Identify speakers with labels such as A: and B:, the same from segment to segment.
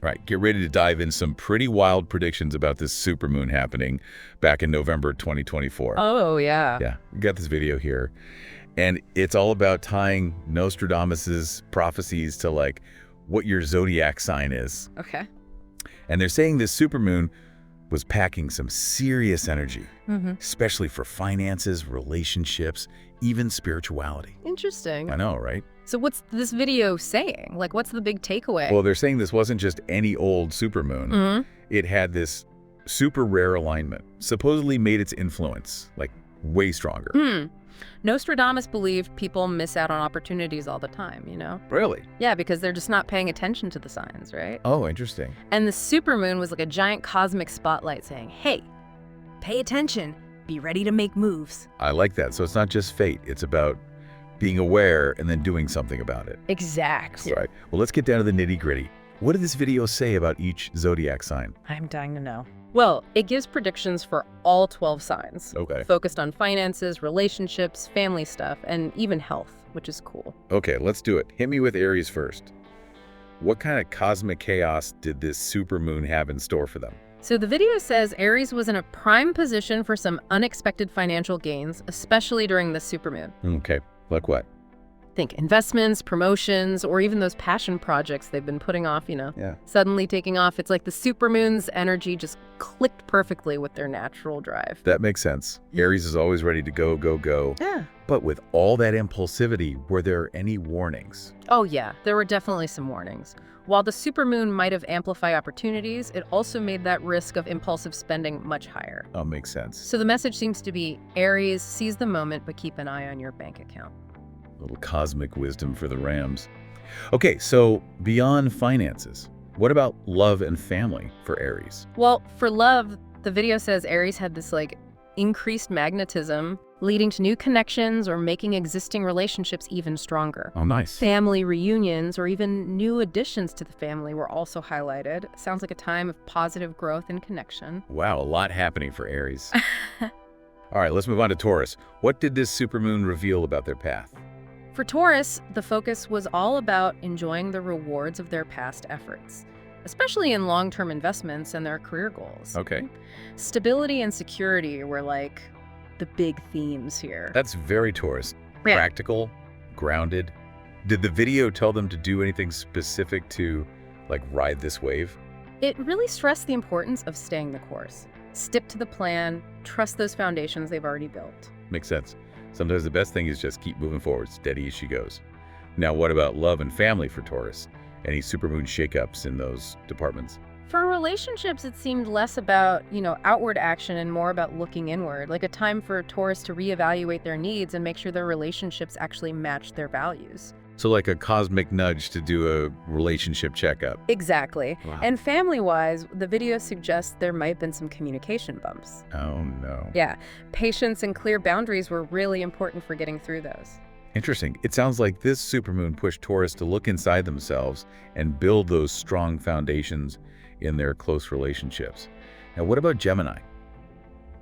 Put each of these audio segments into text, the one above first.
A: Right, get ready to dive in some pretty wild predictions about this supermoon happening back in November 2024.
B: Oh, yeah.
A: Yeah, we got this video here. And it's all about tying Nostradamus's prophecies to, like, what your zodiac sign is.
B: Okay.
A: And they're saying this supermoon was packing some serious energy, especially for finances, relationships, even spirituality.
B: Interesting.
A: I know, right?
B: So what's this video saying? Like, what's the big takeaway?
A: Well, they're saying this wasn't just any old supermoon. It had this super rare alignment, supposedly made its influence, like, way stronger.
B: Nostradamus believed people miss out on opportunities all the time, you know?
A: Really?
B: Yeah, because they're just not paying attention to the signs, right?
A: Oh, interesting.
B: And the supermoon was like a giant cosmic spotlight saying, hey, pay attention, be ready to make moves.
A: I like that. So it's not just fate. It's about being aware and then doing something about it.
B: Exactly.
A: Right. Well, let's get down to the nitty-gritty. What did this video say about each zodiac sign?
B: I'm dying to know. Well, it gives predictions for all 12 signs.
A: Okay.
B: Focused on finances, relationships, family stuff, and even health, which is cool.
A: Okay, let's do it. Hit me with Aries first. What kind of cosmic chaos did this supermoon have in store for them?
B: So the video says Aries was in a prime position for some unexpected financial gains, especially during the supermoon.
A: Okay, like what?
B: Think investments, promotions, or even those passion projects they've been putting off, you know,
A: Yeah.
B: suddenly taking off. It's like the supermoon's energy just clicked perfectly with their natural drive.
A: That makes sense. Aries is always ready to go, go, go.
B: Yeah.
A: But with all that impulsivity, were there any warnings?
B: Oh yeah, there were definitely some warnings. While the supermoon might have amplified opportunities, it also made that risk of impulsive spending much higher.
A: Oh, makes sense.
B: So the message seems to be, Aries, seize the moment, but keep an eye on your bank account.
A: Little cosmic wisdom for the Rams. Okay, so beyond finances, what about love and family for Aries?
B: Well, for love, the video says Aries had this like increased magnetism, leading to new connections or making existing relationships even stronger.
A: Oh, nice.
B: Family reunions or even new additions to the family were also highlighted. Sounds like a time of positive growth and connection.
A: Wow, a lot happening for Aries. All right, let's move on to Taurus. What did this supermoon reveal about their path?
B: For Taurus, the focus was all about enjoying the rewards of their past efforts, especially in long-term investments and their career goals.
A: Okay.
B: Stability and security were like the big themes here.
A: That's very Taurus.
B: Yeah.
A: Practical, grounded. Did the video tell them to do anything specific to, like, ride this wave?
B: It really stressed the importance of staying the course. Stick to the plan, trust those foundations they've already built.
A: Makes sense. Sometimes the best thing is just keep moving forward, steady as she goes. Now, what about love and family for Taurus? Any supermoon shakeups in those departments?
B: For relationships, it seemed less about, outward action and more about looking inward, like a time for Taurus to reevaluate their needs and make sure their relationships actually match their values.
A: So like a cosmic nudge to do a relationship checkup.
B: Exactly.
A: Wow.
B: And family-wise, the video suggests there might have been some communication bumps.
A: Oh, no.
B: Yeah, patience and clear boundaries were really important for getting through those.
A: Interesting. It sounds like this supermoon pushed Taurus to look inside themselves and build those strong foundations in their close relationships. Now, what about Gemini?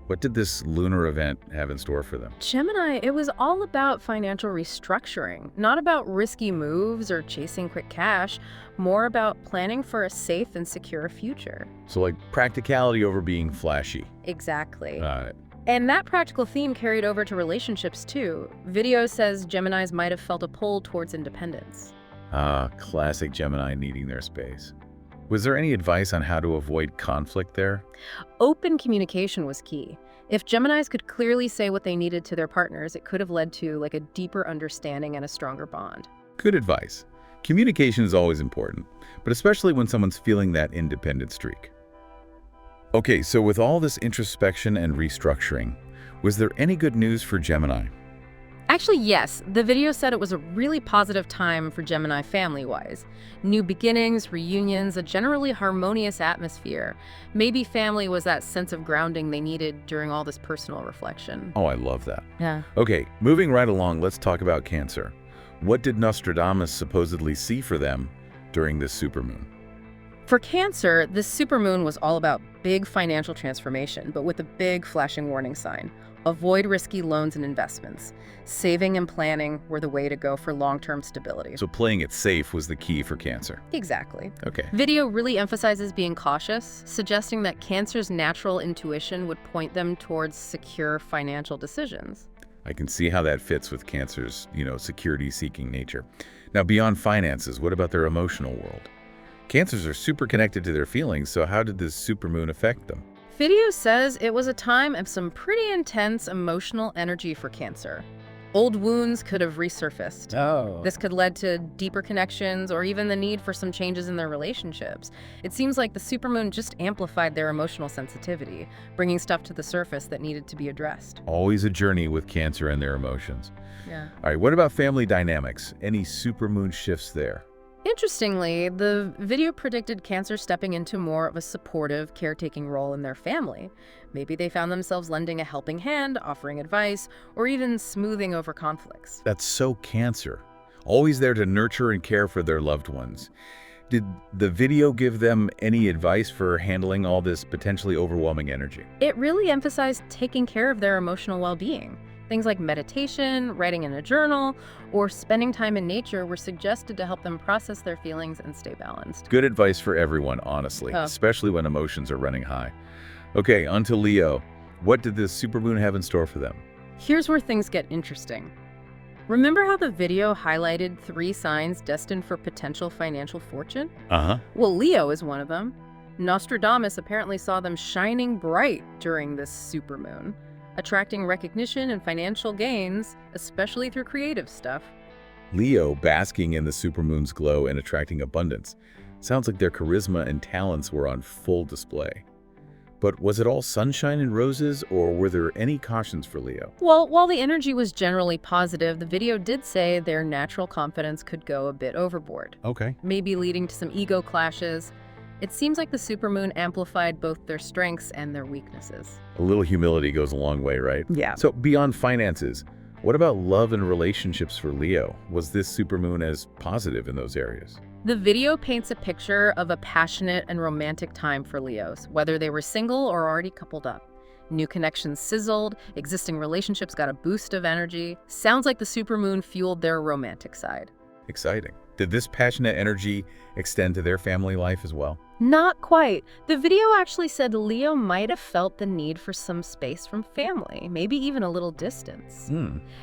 A: What did this lunar event have in store for them?
B: Gemini, it was all about financial restructuring, not about risky moves or chasing quick cash, more about planning for a safe and secure future.
A: So like practicality over being flashy.
B: Exactly.
A: Got it.
B: And that practical theme carried over to relationships too. Video says Geminis might have felt a pull towards independence.
A: Ah, classic Gemini needing their space. Was there any advice on how to avoid conflict there?
B: Open communication was key. If Geminis could clearly say what they needed to their partners, it could have led to like a deeper understanding and a stronger bond.
A: Good advice. Communication is always important, but especially when someone's feeling that independent streak. Okay, so with all this introspection and restructuring, was there any good news for Gemini?
B: Actually, yes. The video said it was a really positive time for Gemini family-wise. New beginnings, reunions, a generally harmonious atmosphere. Maybe family was that sense of grounding they needed during all this personal reflection.
A: Oh, I love that.
B: Yeah.
A: Okay, moving right along, let's talk about Cancer. What did Nostradamus supposedly see for them during this supermoon?
B: For Cancer, this supermoon was all about big financial transformation, but with a big flashing warning sign. Avoid risky loans and investments. Saving and planning were the way to go for long-term stability.
A: So playing it safe was the key for Cancer.
B: Exactly.
A: Okay.
B: Video really emphasizes being cautious, suggesting that Cancer's natural intuition would point them towards secure financial decisions.
A: I can see how that fits with Cancer's, security-seeking nature. Now, beyond finances, what about their emotional world? Cancers are super connected to their feelings, so how did this supermoon affect them?
B: Video says it was a time of some pretty intense emotional energy for Cancer. Old wounds could have resurfaced.
A: Oh.
B: This could lead to deeper connections or even the need for some changes in their relationships. It seems like the supermoon just amplified their emotional sensitivity, bringing stuff to the surface that needed to be addressed.
A: Always a journey with Cancer and their emotions.
B: Yeah.
A: All right, what about family dynamics? Any supermoon shifts there?
B: Interestingly, the video predicted Cancer stepping into more of a supportive, caretaking role in their family. Maybe they found themselves lending a helping hand, offering advice, or even smoothing over conflicts.
A: That's so Cancer. Always there to nurture and care for their loved ones. Did the video give them any advice for handling all this potentially overwhelming energy?
B: It really emphasized taking care of their emotional well-being. Things like meditation, writing in a journal, or spending time in nature were suggested to help them process their feelings and stay balanced.
A: Good advice for everyone, honestly, especially when emotions are running high. Okay, on to Leo. What did this supermoon have in store for them?
B: Here's where things get interesting. Remember how the video highlighted 3 signs destined for potential financial fortune?
A: Uh-huh.
B: Well, Leo is one of them. Nostradamus apparently saw them shining bright during this supermoon, attracting recognition and financial gains, especially through creative stuff.
A: Leo basking in the supermoon's glow and attracting abundance. Sounds like their charisma and talents were on full display. But was it all sunshine and roses, or were there any cautions for Leo?
B: Well, while the energy was generally positive, the video did say their natural confidence could go a bit overboard,
A: Okay.
B: maybe leading to some ego clashes. It seems like the supermoon amplified both their strengths and their weaknesses.
A: A little humility goes a long way, right?
B: Yeah.
A: So beyond finances, what about love and relationships for Leo? Was this supermoon as positive in those areas?
B: The video paints a picture of a passionate and romantic time for Leos, whether they were single or already coupled up. New connections sizzled, existing relationships got a boost of energy. Sounds like the supermoon fueled their romantic side.
A: Exciting. Did this passionate energy extend to their family life as well?
B: Not quite. The video actually said Leo might have felt the need for some space from family, maybe even a little distance.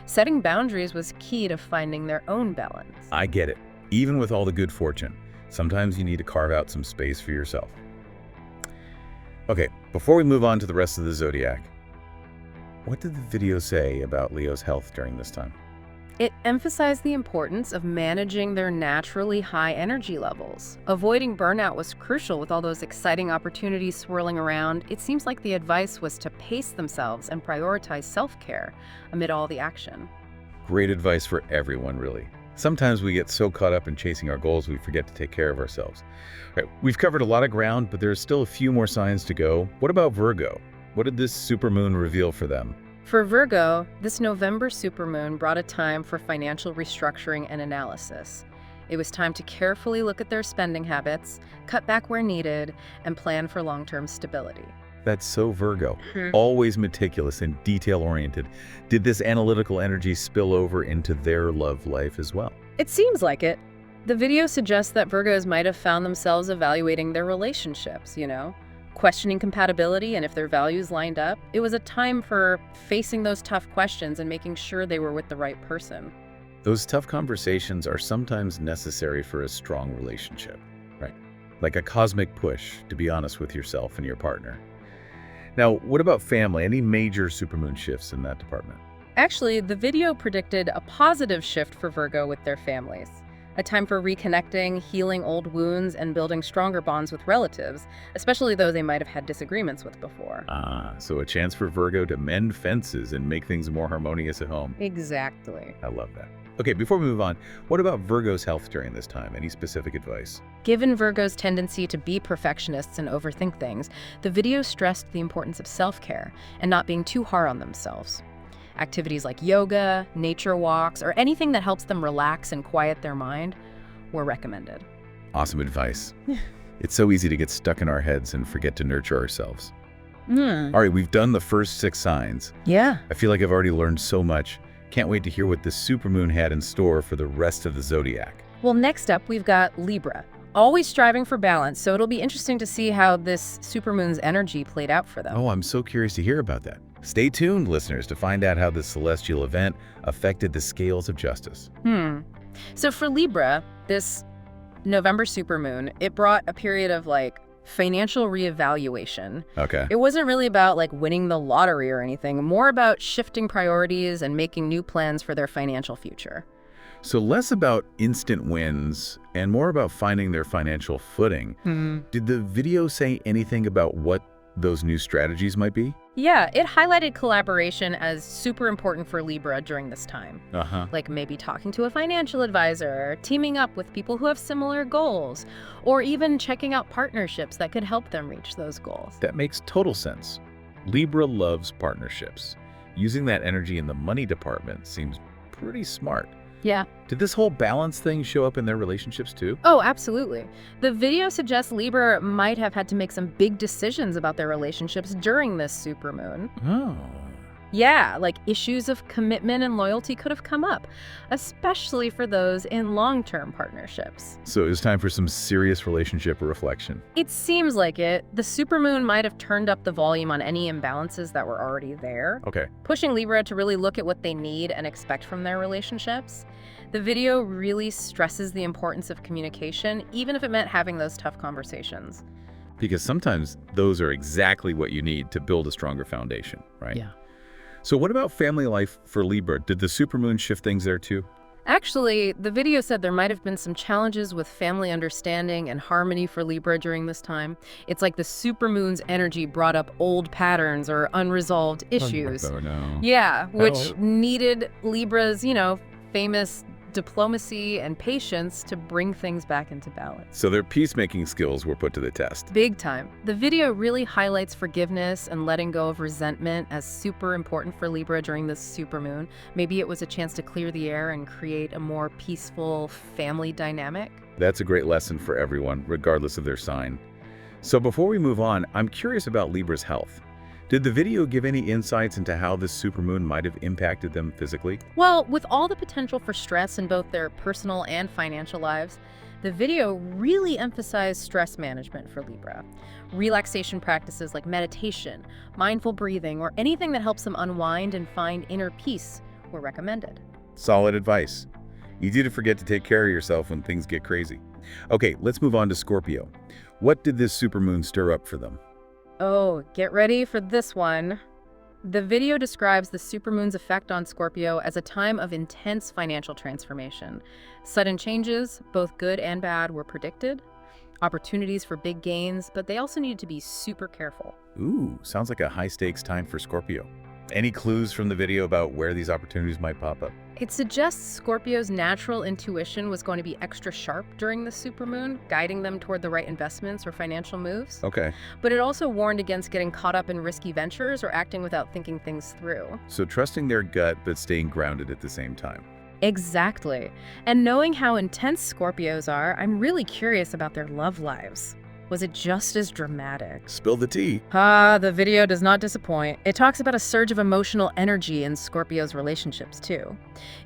B: Setting boundaries was key to finding their own balance.
A: I get it. Even with all the good fortune, sometimes you need to carve out some space for yourself. Okay, before we move on to the rest of the zodiac, what did the video say about Leo's health during this time?
B: It emphasized the importance of managing their naturally high energy levels. Avoiding burnout was crucial with all those exciting opportunities swirling around. It seems like the advice was to pace themselves and prioritize self-care amid all the action.
A: Great advice for everyone, really. Sometimes we get so caught up in chasing our goals we forget to take care of ourselves. All right, we've covered a lot of ground, but there's still a few more signs to go. What about Virgo? What did this supermoon reveal for them?
B: For Virgo, this November supermoon brought a time for financial restructuring and analysis. It was time to carefully look at their spending habits, cut back where needed, and plan for long-term stability.
A: That's so Virgo. Always meticulous and detail-oriented. Did this analytical energy spill over into their love life as well?
B: It seems like it. The video suggests that Virgos might have found themselves evaluating their relationships, questioning compatibility and if their values lined up. It was a time for facing those tough questions and making sure they were with the right person.
A: Those tough conversations are sometimes necessary for a strong relationship, right? Like a cosmic push to be honest with yourself and your partner. Now, what about family? Any major supermoon shifts in that department?
B: Actually, the video predicted a positive shift for Virgo with their families. A time for reconnecting, healing old wounds, and building stronger bonds with relatives, especially those they might have had disagreements with before.
A: So a chance for Virgo to mend fences and make things more harmonious at home.
B: Exactly.
A: I love that. Okay, before we move on, what about Virgo's health during this time? Any specific advice?
B: Given Virgo's tendency to be perfectionists and overthink things, the video stressed the importance of self-care and not being too hard on themselves. Activities like yoga, nature walks, or anything that helps them relax and quiet their mind were recommended.
A: Awesome advice. It's so easy to get stuck in our heads and forget to nurture ourselves.
B: Hmm.
A: All right, we've done the first 6 signs.
B: Yeah.
A: I feel like I've already learned so much. Can't wait to hear what this supermoon had in store for the rest of the zodiac.
B: Well, next up, we've got Libra. Always striving for balance, so it'll be interesting to see how this supermoon's energy played out for them.
A: Oh, I'm so curious to hear about that. Stay tuned, listeners, to find out how this celestial event affected the scales of justice.
B: So for Libra, this November supermoon, it brought a period of financial reevaluation.
A: Okay.
B: It wasn't really about winning the lottery or anything, more about shifting priorities and making new plans for their financial future.
A: So less about instant wins and more about finding their financial footing. Did the video say anything about what those new strategies might be?
B: Yeah, it highlighted collaboration as super important for Libra during this time. Like maybe talking to a financial advisor, teaming up with people who have similar goals, or even checking out partnerships that could help them reach those goals.
A: That makes total sense. Libra loves partnerships. Using that energy in the money department seems pretty smart.
B: Yeah.
A: Did this whole balance thing show up in their relationships too?
B: Oh, absolutely. The video suggests Libra might have had to make some big decisions about their relationships during this supermoon.
A: Oh.
B: Yeah, issues of commitment and loyalty could have come up, especially for those in long-term partnerships.
A: So it was time for some serious relationship reflection.
B: It seems like it. The supermoon might have turned up the volume on any imbalances that were already there,
A: Okay.
B: pushing Libra to really look at what they need and expect from their relationships. The video really stresses the importance of communication, even if it meant having those tough conversations.
A: Because sometimes those are exactly what you need to build a stronger foundation, right?
B: Yeah.
A: So what about family life for Libra? Did the supermoon shift things there too?
B: Actually, the video said there might have been some challenges with family understanding and harmony for Libra during this time. It's like the supermoon's energy brought up old patterns or unresolved issues.
A: Oh, no.
B: Yeah, which needed Libra's, famous diplomacy and patience to bring things back into balance.
A: So their peacemaking skills were put to the test.
B: Big time. The video really highlights forgiveness and letting go of resentment as super important for Libra during this supermoon. Maybe it was a chance to clear the air and create a more peaceful family dynamic.
A: That's a great lesson for everyone, regardless of their sign. So before we move on, I'm curious about Libra's health. Did the video give any insights into how this supermoon might have impacted them physically?
B: Well, with all the potential for stress in both their personal and financial lives, the video really emphasized stress management for Libra. Relaxation practices like meditation, mindful breathing, or anything that helps them unwind and find inner peace were recommended.
A: Solid advice. Easy to forget to take care of yourself when things get crazy. Okay, let's move on to Scorpio. What did this supermoon stir up for them?
B: Oh, get ready for this one. The video describes the supermoon's effect on Scorpio as a time of intense financial transformation. Sudden changes, both good and bad, were predicted. Opportunities for big gains, but they also needed to be super careful.
A: Ooh, sounds like a high-stakes time for Scorpio. Any clues from the video about where these opportunities might pop up?
B: It suggests Scorpio's natural intuition was going to be extra sharp during the supermoon, guiding them toward the right investments or financial moves.
A: Okay.
B: But it also warned against getting caught up in risky ventures or acting without thinking things through.
A: So trusting their gut, but staying grounded at the same time.
B: Exactly. And knowing how intense Scorpios are, I'm really curious about their love lives. Was it just as dramatic?
A: Spill the tea.
B: The video does not disappoint. It talks about a surge of emotional energy in Scorpio's relationships, too.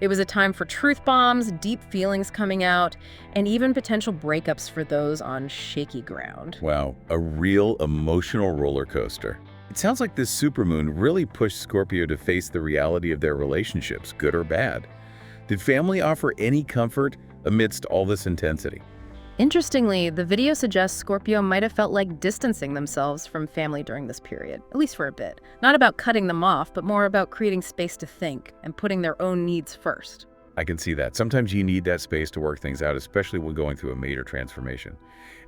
B: It was a time for truth bombs, deep feelings coming out, and even potential breakups for those on shaky ground.
A: Wow, a real emotional roller coaster. It sounds like this supermoon really pushed Scorpio to face the reality of their relationships, good or bad. Did family offer any comfort amidst all this intensity?
B: Interestingly, the video suggests Scorpio might have felt like distancing themselves from family during this period, at least for a bit. Not about cutting them off, but more about creating space to think and putting their own needs first.
A: I can see that. Sometimes you need that space to work things out, especially when going through a major transformation.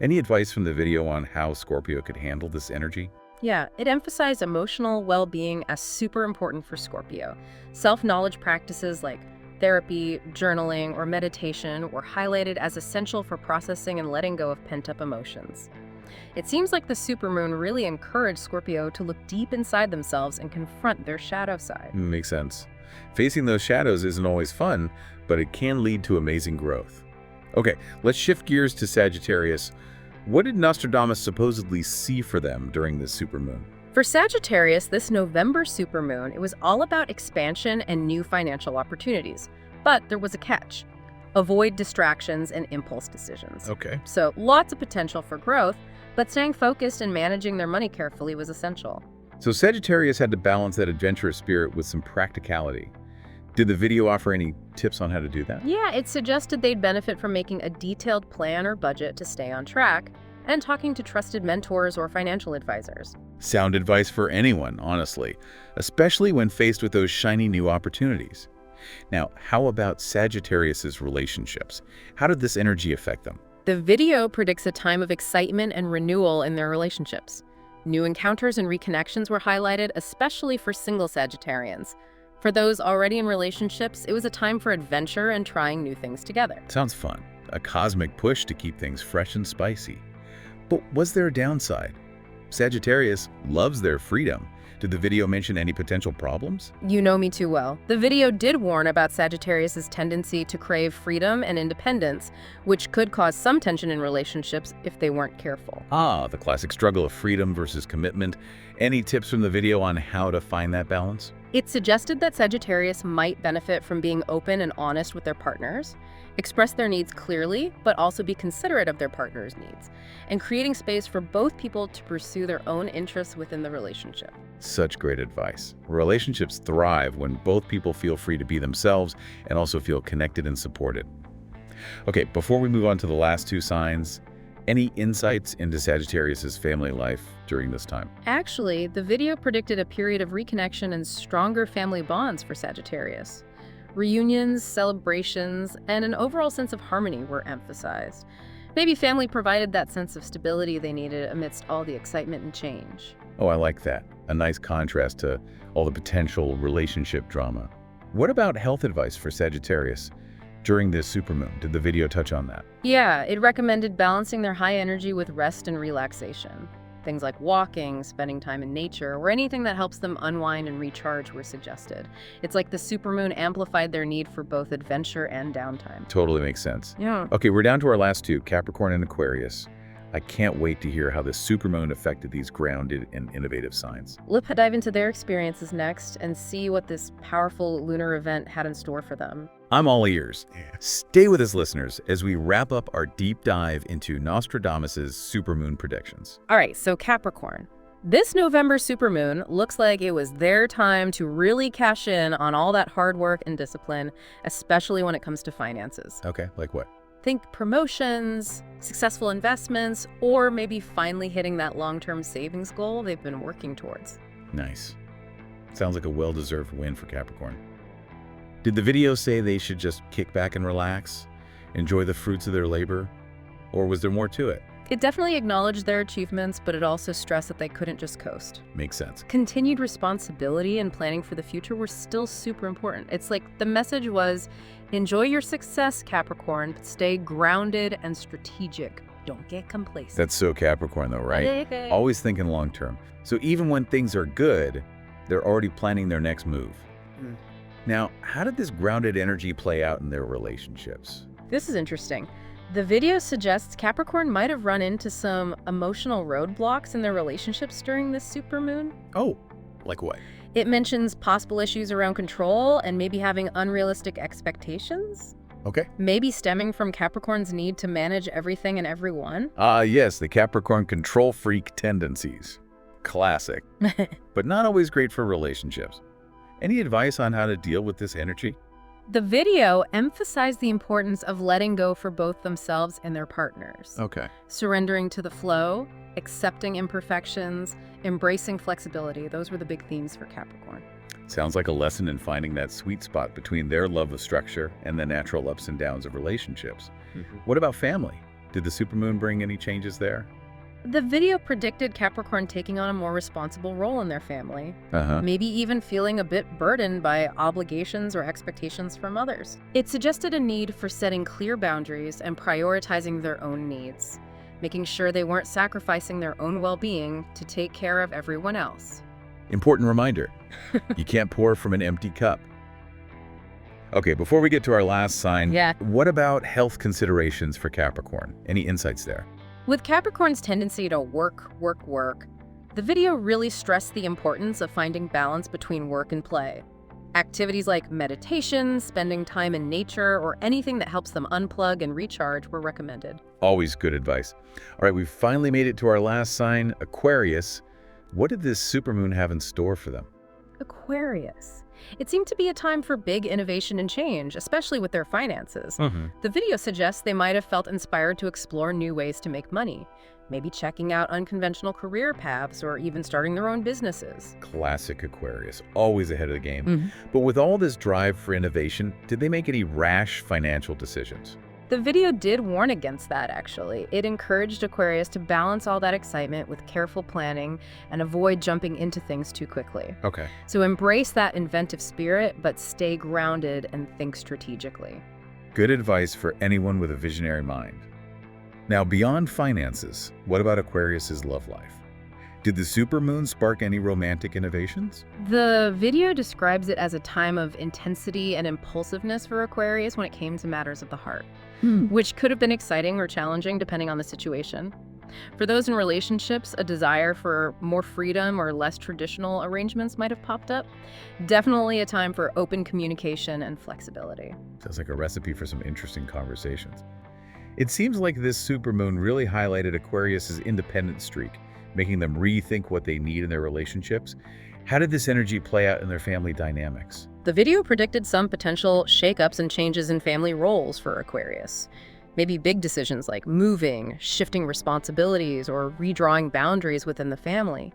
A: Any advice from the video on how Scorpio could handle this energy?
B: Yeah, it emphasized emotional well-being as super important for Scorpio. Self-knowledge practices like therapy, journaling, or meditation were highlighted as essential for processing and letting go of pent-up emotions. It seems like the supermoon really encouraged Scorpio to look deep inside themselves and confront their shadow side.
A: Makes sense. Facing those shadows isn't always fun, but it can lead to amazing growth. Okay, let's shift gears to Sagittarius. What did Nostradamus supposedly see for them during this supermoon?
B: For Sagittarius, this November supermoon, it was all about expansion and new financial opportunities. But there was a catch. Avoid distractions and impulse decisions.
A: Okay.
B: So lots of potential for growth, but staying focused and managing their money carefully was essential.
A: So Sagittarius had to balance that adventurous spirit with some practicality. Did the video offer any tips on how to do that?
B: Yeah, it suggested they'd benefit from making a detailed plan or budget to stay on track and talking to trusted mentors or financial advisors.
A: Sound advice for anyone, honestly, especially when faced with those shiny new opportunities. Now, how about Sagittarius's relationships? How did this energy affect them?
B: The video predicts a time of excitement and renewal in their relationships. New encounters and reconnections were highlighted, especially for single Sagittarians. For those already in relationships, it was a time for adventure and trying new things together.
A: Sounds fun. A cosmic push to keep things fresh and spicy. But was there a downside? Sagittarius loves their freedom. Did the video mention any potential problems?
B: You know me too well. The video did warn about Sagittarius's tendency to crave freedom and independence, which could cause some tension in relationships if they weren't careful.
A: Ah, the classic struggle of freedom versus commitment. Any tips from the video on how to find that balance?
B: It suggested that Sagittarius might benefit from being open and honest with their partners, express their needs clearly, but also be considerate of their partner's needs, and creating space for both people to pursue their own interests within the relationship.
A: Such great advice. Relationships thrive when both people feel free to be themselves and also feel connected and supported. Okay, before we move on to the last two signs, any insights into Sagittarius's family life during this time?
B: Actually, the video predicted a period of reconnection and stronger family bonds for Sagittarius. Reunions, celebrations, and an overall sense of harmony were emphasized. Maybe family provided that sense of stability they needed amidst all the excitement and change.
A: Oh, I like that. A nice contrast to all the potential relationship drama. What about health advice for Sagittarius during this supermoon? Did the video touch on that?
B: Yeah, it recommended balancing their high energy with rest and relaxation. Things like walking, spending time in nature, or anything that helps them unwind and recharge were suggested. It's like the supermoon amplified their need for both adventure and downtime.
A: Totally makes sense.
B: Yeah.
A: Okay, we're down to our last two, Capricorn and Aquarius. I can't wait to hear how this supermoon affected these grounded and innovative signs.
B: Let's dive into their experiences next and see what this powerful lunar event had in store for them.
A: I'm all ears. Stay with us, listeners, as we wrap up our deep dive into Nostradamus's supermoon predictions.
B: All right, so Capricorn. This November supermoon looks like it was their time to really cash in on all that hard work and discipline, especially when it comes to finances.
A: Okay, like what?
B: Think promotions, successful investments, or maybe finally hitting that long-term savings goal they've been working towards.
A: Nice. Sounds like a well-deserved win for Capricorn. Did the video say they should just kick back and relax, enjoy the fruits of their labor, or was there more to it?
B: It definitely acknowledged their achievements, but it also stressed that they couldn't just coast.
A: Makes sense.
B: Continued responsibility and planning for the future were still super important. It's like the message was, enjoy your success, Capricorn, but stay grounded and strategic. Don't get complacent.
A: That's so Capricorn though, right? Always thinking long term. So even when things are good, they're already planning their next move. Now, how did this grounded energy play out in their relationships?
B: This is interesting. The video suggests Capricorn might have run into some emotional roadblocks in their relationships during this supermoon.
A: Oh, like what?
B: It mentions possible issues around control and maybe having unrealistic expectations.
A: Okay.
B: Maybe stemming from Capricorn's need to manage everything and everyone.
A: Yes, the Capricorn control freak tendencies. Classic. But not always great for relationships. Any advice on how to deal with this energy?
B: The video emphasized the importance of letting go for both themselves and their partners.
A: Okay.
B: Surrendering to the flow, accepting imperfections, embracing flexibility. Those were the big themes for Capricorn.
A: Sounds like a lesson in finding that sweet spot between their love of structure and the natural ups and downs of relationships. What about family? Did the supermoon bring any changes there?
B: The video predicted Capricorn taking on a more responsible role in their family, maybe even feeling a bit burdened by obligations or expectations from others. It suggested a need for setting clear boundaries and prioritizing their own needs, making sure they weren't sacrificing their own well-being to take care of everyone else.
A: Important reminder, you can't pour from an empty cup. Okay, before we get to our last sign, what about health considerations for Capricorn? Any insights there?
B: With Capricorn's tendency to work, work, work, the video really stressed the importance of finding balance between work and play. Activities like meditation, spending time in nature, or anything that helps them unplug and recharge were recommended.
A: Always good advice. All right, we've finally made it to our last sign, Aquarius. What did this supermoon have in store for them?
B: Aquarius. It seemed to be a time for big innovation and change, especially with their finances. The video suggests they might have felt inspired to explore new ways to make money, maybe checking out unconventional career paths or even starting their own businesses.
A: Classic Aquarius, always ahead of the game. But with all this drive for innovation, did they make any rash financial decisions?
B: The video did warn against that, actually. It encouraged Aquarius to balance all that excitement with careful planning and avoid jumping into things too quickly.
A: Okay.
B: So embrace that inventive spirit, but stay grounded and think strategically.
A: Good advice for anyone with a visionary mind. Now, beyond finances, what about Aquarius's love life? Did the supermoon spark any romantic innovations?
B: The video describes it as a time of intensity and impulsiveness for Aquarius when it came to matters of the heart, which could have been exciting or challenging depending on the situation. For those in relationships, a desire for more freedom or less traditional arrangements might have popped up. Definitely a time for open communication and flexibility.
A: Sounds like a recipe for some interesting conversations. It seems like this supermoon really highlighted Aquarius's independent streak, making them rethink what they need in their relationships. How did this energy play out in their family dynamics?
B: The video predicted some potential shakeups and changes in family roles for Aquarius. Maybe big decisions like moving, shifting responsibilities, or redrawing boundaries within the family.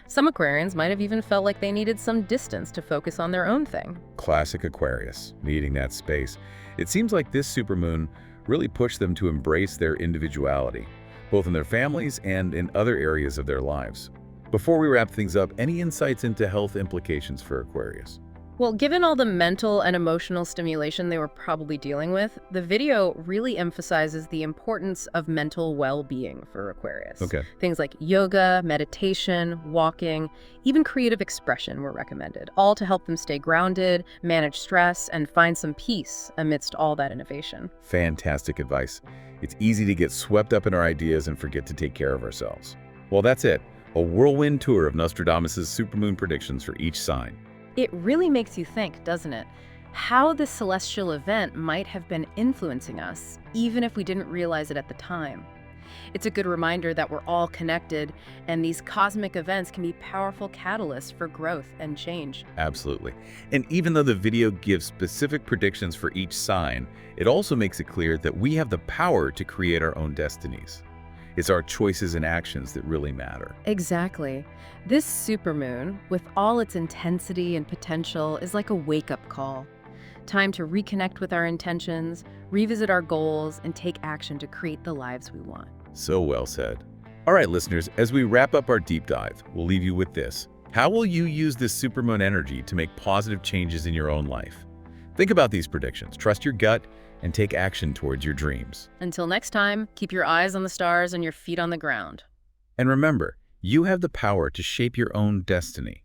B: Some Aquarians might have even felt like they needed some distance to focus on their own thing.
A: Classic Aquarius, needing that space. It seems like this supermoon really pushed them to embrace their individuality, both in their families and in other areas of their lives. Before we wrap things up, any insights into health implications for Aquarius?
B: Well, given all the mental and emotional stimulation they were probably dealing with, the video really emphasizes the importance of mental well-being for Aquarius.
A: Okay.
B: Things like yoga, meditation, walking, even creative expression were recommended, all to help them stay grounded, manage stress, and find some peace amidst all that innovation.
A: Fantastic advice. It's easy to get swept up in our ideas and forget to take care of ourselves. Well, that's it. A whirlwind tour of Nostradamus' supermoon predictions for each sign.
B: It really makes you think, doesn't it? How this celestial event might have been influencing us, even if we didn't realize it at the time. It's a good reminder that we're all connected, and these cosmic events can be powerful catalysts for growth and change.
A: Absolutely. And even though the video gives specific predictions for each sign, it also makes it clear that we have the power to create our own destinies. It's our choices and actions that really matter.
B: Exactly. This supermoon, with all its intensity and potential, is like a wake-up call. Time to reconnect with our intentions, revisit our goals, and take action to create the lives we want.
A: So well said. All right, listeners, as we wrap up our deep dive, we'll leave you with this. How will you use this supermoon energy to make positive changes in your own life? Think about these predictions, trust your gut, and take action towards your dreams.
B: Until next time, keep your eyes on the stars and your feet on the ground.
A: And remember, you have the power to shape your own destiny.